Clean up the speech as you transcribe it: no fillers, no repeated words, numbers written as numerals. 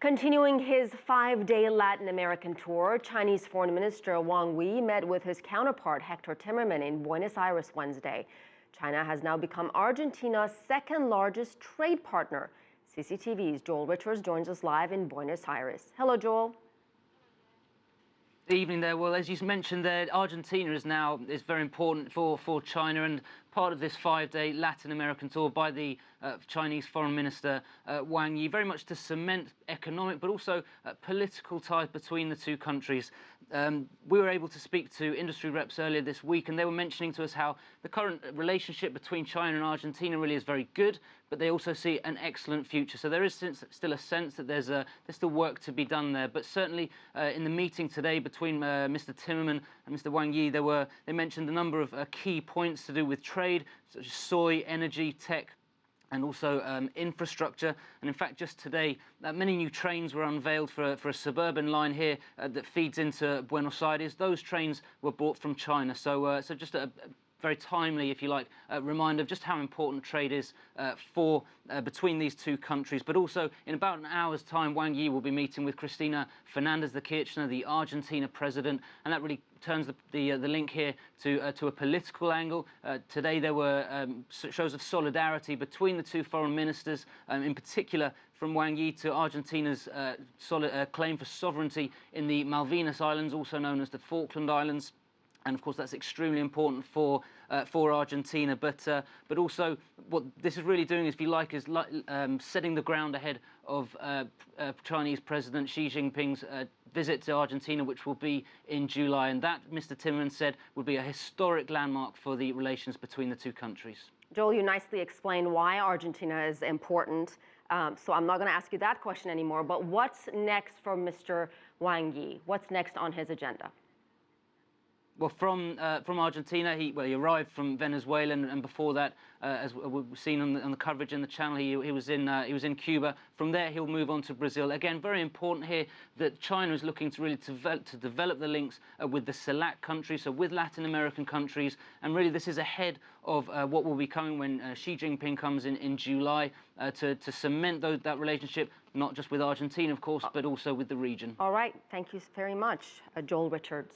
Continuing his 5-day Latin American tour, Chinese Foreign Minister Wang Yi met with his counterpart Hector Timmerman in Buenos Aires Wednesday. China has now become Argentina's second largest trade partner. CCTV's Joel Richards joins us live in Buenos Aires. Hello, Joel. Good evening there. Well, as you mentioned there, Argentina is very important for China, and part of this 5-day Latin American tour by the Chinese Foreign Minister Wang Yi, very much to cement economic but also political ties between the two countries. We were able to speak to industry reps earlier this week, and they were mentioning to us how the current relationship between China and Argentina really is very good, but they also see an excellent future. So there is still a sense that there's still work to be done there. But certainly in the meeting today between Mr. Timmerman and Mr. Wang Yi, they mentioned a number of key points to do with trade, such as soy, energy, tech, and also infrastructure. And in fact, just today, many new trains were unveiled for a suburban line here that feeds into Buenos Aires. Those trains were bought from China. So just a very timely, if you like, reminder of just how important trade is between these two countries. But also, in about an hour's time, Wang Yi will be meeting with Cristina Fernández de Kirchner, the Argentina president, and that really turns the link here to a political angle. Today there were shows of solidarity between the two foreign ministers, in particular from Wang Yi to Argentina's claim for sovereignty in the Malvinas Islands, also known as the Falkland Islands. And of course, that's extremely important for Argentina. But also, what this is really doing, if you like, is setting the ground ahead of Chinese President Xi Jinping's visit to Argentina, which will be in July. And that, Mr. Timmerman said, would be a historic landmark for the relations between the two countries. Joel, you nicely explained why Argentina is important. So I'm not going to ask you that question anymore. But what's next for Mr. Wang Yi? What's next on his agenda? Well, from Argentina, he arrived from Venezuela, and before that, as we've seen on the coverage in the channel, he was in Cuba. From there, he'll move on to Brazil. Again, very important here that China is looking to really develop the links with the CELAC countries, so with Latin American countries, and really this is ahead of what will be coming when Xi Jinping comes in July to cement that relationship, not just with Argentina, of course, but also with the region. All right, thank you very much, Joel Richards.